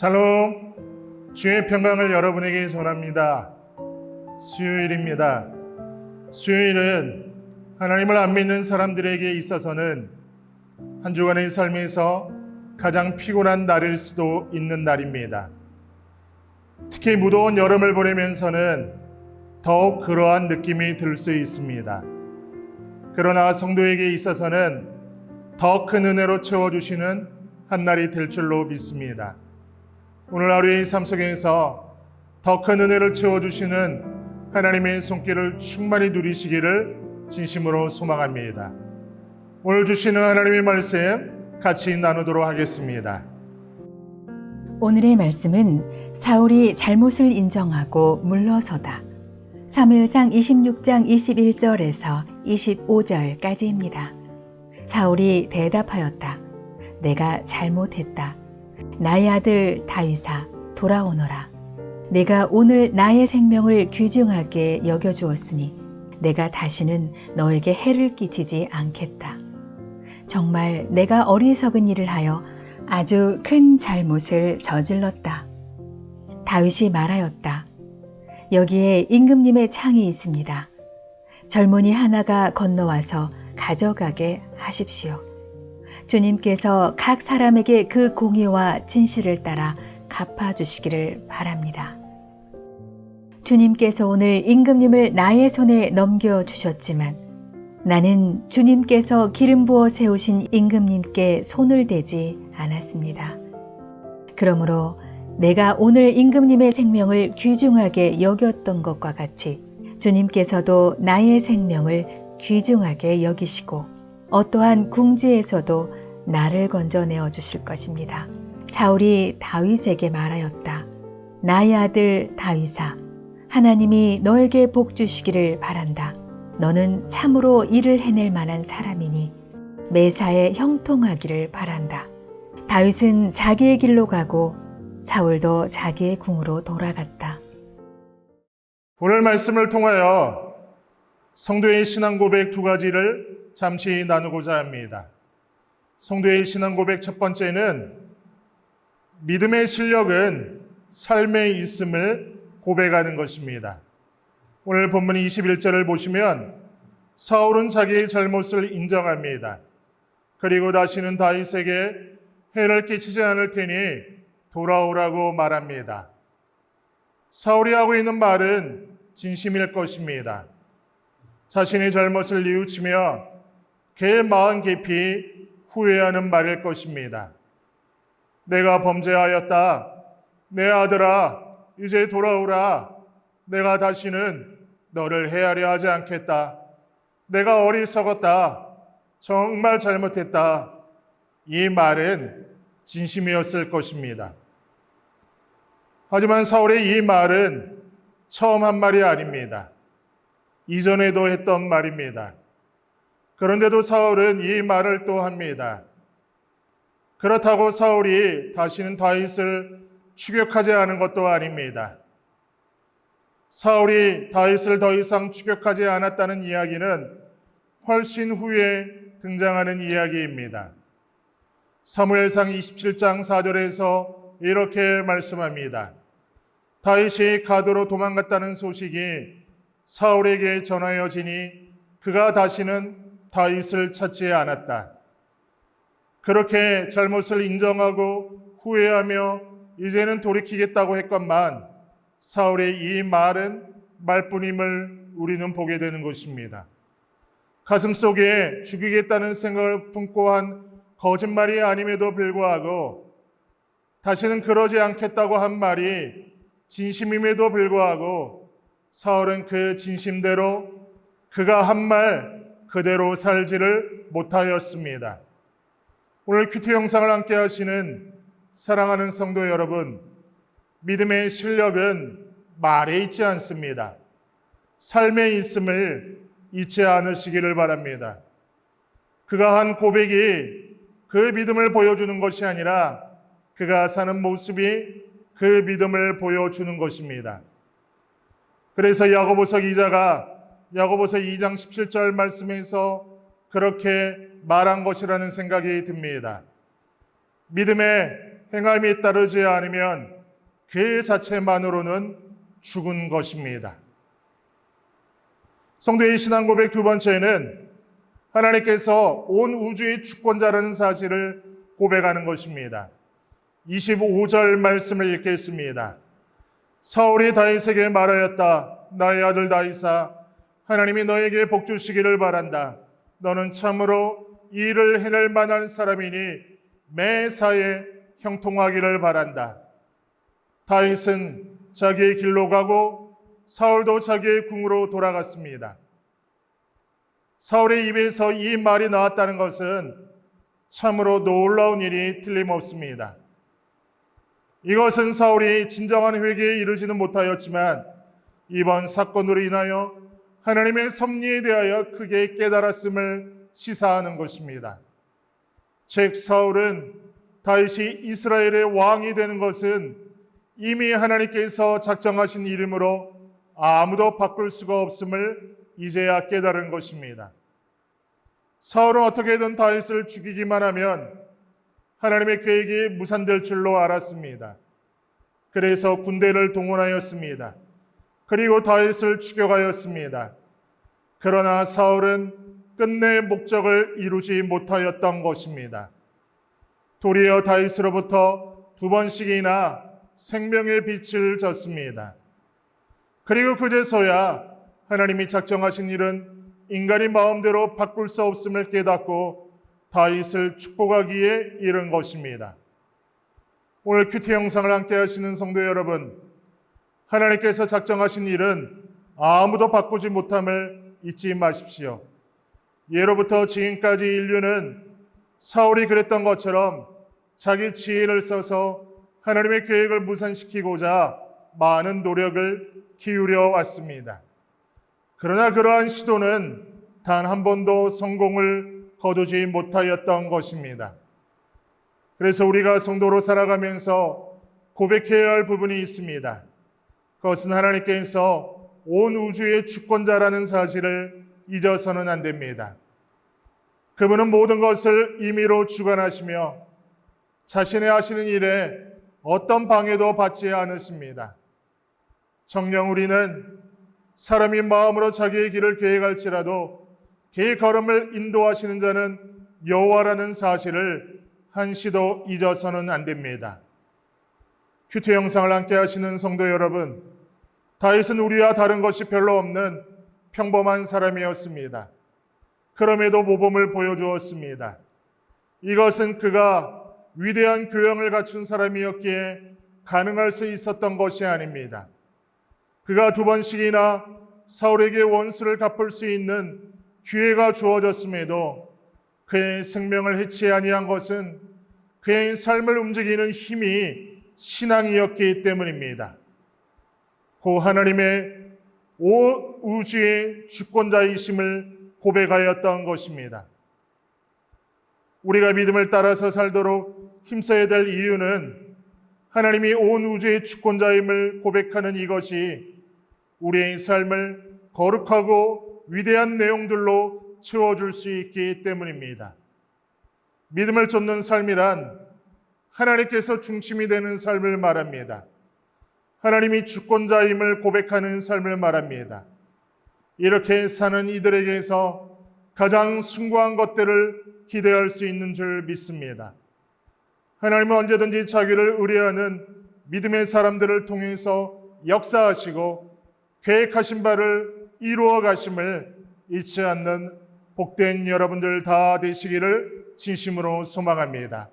샬롬, 주의 평강을 여러분에게 전합니다. 수요일입니다. 수요일은 하나님을 안 믿는 사람들에게 있어서는 한 주간의 삶에서 가장 피곤한 날일 수도 있는 날입니다. 특히 무더운 여름을 보내면서는 더욱 그러한 느낌이 들 수 있습니다. 그러나 성도에게 있어서는 더 큰 은혜로 채워주시는 한 날이 될 줄로 믿습니다. 오늘 하루의 삶 속에서 더 큰 은혜를 채워주시는 하나님의 손길을 충만히 누리시기를 진심으로 소망합니다. 오늘 주시는 하나님의 말씀 같이 나누도록 하겠습니다. 오늘의 말씀은 사울이 잘못을 인정하고 물러서다. 사무엘상 26장 21절에서 25절까지입니다. 사울이 대답하였다. 내가 잘못했다. 나의 아들 다윗아 돌아오너라. 내가 오늘 나의 생명을 귀중하게 여겨주었으니 내가 다시는 너에게 해를 끼치지 않겠다. 정말 내가 어리석은 일을 하여 아주 큰 잘못을 저질렀다. 다윗이 말하였다. 여기에 임금님의 창이 있습니다. 젊은이 하나가 건너와서 가져가게 하십시오. 주님께서 각 사람에게 그 공의와 진실을 따라 갚아주시기를 바랍니다. 주님께서 오늘 임금님을 나의 손에 넘겨주셨지만 나는 주님께서 기름 부어 세우신 임금님께 손을 대지 않았습니다. 그러므로 내가 오늘 임금님의 생명을 귀중하게 여겼던 것과 같이 주님께서도 나의 생명을 귀중하게 여기시고 어떠한 궁지에서도 나를 건져내어 주실 것입니다. 사울이 다윗에게 말하였다. 나의 아들 다윗아, 하나님이 너에게 복 주시기를 바란다. 너는 참으로 일을 해낼 만한 사람이니 매사에 형통하기를 바란다. 다윗은 자기의 길로 가고 사울도 자기의 궁으로 돌아갔다. 오늘 말씀을 통하여 성도의 신앙 고백 두 가지를 잠시 나누고자 합니다. 성도의 신앙 고백 첫 번째는 믿음의 실력은 삶에 있음을 고백하는 것입니다. 오늘 본문 21절을 보시면 사울은 자기의 잘못을 인정합니다. 그리고 다시는 다윗에게 해를 끼치지 않을 테니 돌아오라고 말합니다. 사울이 하고 있는 말은 진심일 것입니다. 자신의 잘못을 뉘우치며 그의 마음 깊이 후회하는 말일 것입니다. 내가 범죄하였다. 내 아들아, 이제 돌아오라. 내가 다시는 너를 해하려 하지 않겠다. 내가 어리석었다. 정말 잘못했다. 이 말은 진심이었을 것입니다. 하지만 사울의 이 말은 처음 한 말이 아닙니다. 이전에도 했던 말입니다. 그런데도 사울은 이 말을 또 합니다. 그렇다고 사울이 다시는 다윗을 추격하지 않은 것도 아닙니다. 사울이 다윗을 더 이상 추격하지 않았다는 이야기는 훨씬 후에 등장하는 이야기입니다. 사무엘상 27장 4절에서 이렇게 말씀합니다. 다윗이 가도로 도망갔다는 소식이 사울에게 전하여지니 그가 다시는 다윗을 찾지 않았다. 그렇게 잘못을 인정하고 후회하며 이제는 돌이키겠다고 했건만 사울의 이 말은 말뿐임을 우리는 보게 되는 것입니다. 가슴속에 죽이겠다는 생각을 품고 한 거짓말이 아님에도 불구하고 다시는 그러지 않겠다고 한 말이 진심임에도 불구하고 사울은 그 진심대로 그가 한 말 그대로 살지를 못하였습니다. 오늘 큐티 영상을 함께 하시는 사랑하는 성도 여러분, 믿음의 실력은 말에 있지 않습니다. 삶에 있음을 잊지 않으시기를 바랍니다. 그가 한 고백이 그 믿음을 보여주는 것이 아니라 그가 사는 모습이 그 믿음을 보여주는 것입니다. 그래서 야고보서 기자가 야고보서 2장 17절 말씀에서 그렇게 말한 것이라는 생각이 듭니다. 믿음의 행함이 따르지 않으면 그 자체만으로는 죽은 것입니다. 성도의 신앙 고백 두 번째는 하나님께서 온 우주의 주권자라는 사실을 고백하는 것입니다. 25절 말씀을 읽겠습니다. 사울이 다윗에게 말하였다. 나의 아들 다윗아, 하나님이 너에게 복 주시기를 바란다. 너는 참으로 이 일을 해낼 만한 사람이니 매사에 형통하기를 바란다. 다윗은 자기의 길로 가고 사울도 자기의 궁으로 돌아갔습니다. 사울의 입에서 이 말이 나왔다는 것은 참으로 놀라운 일이 틀림없습니다. 이것은 사울이 진정한 회개에 이르지는 못하였지만 이번 사건으로 인하여 하나님의 섭리에 대하여 크게 깨달았음을 시사하는 것입니다. 즉 사울은 다윗이 이스라엘의 왕이 되는 것은 이미 하나님께서 작정하신 일이므로 아무도 바꿀 수가 없음을 이제야 깨달은 것입니다. 사울은 어떻게든 다윗을 죽이기만 하면 하나님의 계획이 무산될 줄로 알았습니다. 그래서 군대를 동원하였습니다. 그리고 다윗을 추격하였습니다. 그러나 사울은 끝내 목적을 이루지 못하였던 것입니다. 도리어 다윗으로부터 2번씩이나 생명의 빛을 졌습니다. 그리고 그제서야 하나님이 작정하신 일은 인간이 마음대로 바꿀 수 없음을 깨닫고 다윗을 축복하기에 이른 것입니다. 오늘 큐티 영상을 함께 하시는 성도 여러분, 하나님께서 작정하신 일은 아무도 바꾸지 못함을 잊지 마십시오. 예로부터 지금까지 인류는 사울이 그랬던 것처럼 자기 지혜를 써서 하나님의 계획을 무산시키고자 많은 노력을 기울여 왔습니다. 그러나 그러한 시도는 단 한 번도 성공을 거두지 못하였던 것입니다. 그래서 우리가 성도로 살아가면서 고백해야 할 부분이 있습니다. 그것은 하나님께서 온 우주의 주권자라는 사실을 잊어서는 안 됩니다. 그분은 모든 것을 임의로 주관하시며 자신의 하시는 일에 어떤 방해도 받지 않으십니다. 정녕 우리는 사람이 마음으로 자기의 길을 계획할지라도 그 걸음을 인도하시는 자는 여호와라는 사실을 한시도 잊어서는 안 됩니다. 큐티 영상을 함께 하시는 성도 여러분, 다윗은 우리와 다른 것이 별로 없는 평범한 사람이었습니다. 그럼에도 모범을 보여주었습니다. 이것은 그가 위대한 교養을 갖춘 사람이었기에 가능할 수 있었던 것이 아닙니다. 그가 2번씩이나 사울에게 원수를 갚을 수 있는 기회가 주어졌음에도 그의 생명을 해치 아니한 것은 그의 삶을 움직이는 힘이 신앙이었기 때문입니다. 고 하나님의 온 우주의 주권자이심을 고백하였던 것입니다. 우리가 믿음을 따라서 살도록 힘써야 될 이유는 하나님이 온 우주의 주권자임을 고백하는 이것이 우리의 삶을 거룩하고 위대한 내용들로 채워줄 수 있기 때문입니다. 믿음을 쫓는 삶이란 하나님께서 중심이 되는 삶을 말합니다. 하나님이 주권자임을 고백하는 삶을 말합니다. 이렇게 사는 이들에게서 가장 숭고한 것들을 기대할 수 있는 줄 믿습니다. 하나님은 언제든지 자기를 의뢰하는 믿음의 사람들을 통해서 역사하시고 계획하신 바를 이루어 가심을 잊지 않는 복된 여러분들 다 되시기를 진심으로 소망합니다.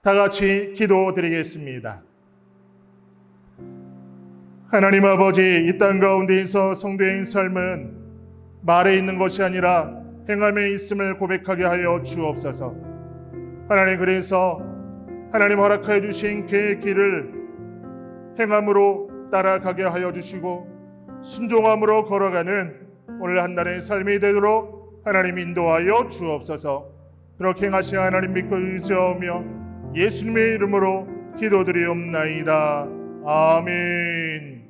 다 같이 기도드리겠습니다. 하나님 아버지, 이 땅 가운데에서 성도의 삶은 말에 있는 것이 아니라 행함에 있음을 고백하게 하여 주옵소서. 하나님, 그래서 하나님 허락하여 주신 그 길을 행함으로 따라가게 하여 주시고 순종함으로 걸어가는 오늘 한 날의 삶이 되도록 하나님 인도하여 주옵소서. 그렇게 행하시 하나님 믿고 의지하며 예수님의 이름으로 기도드리옵나이다. 아멘.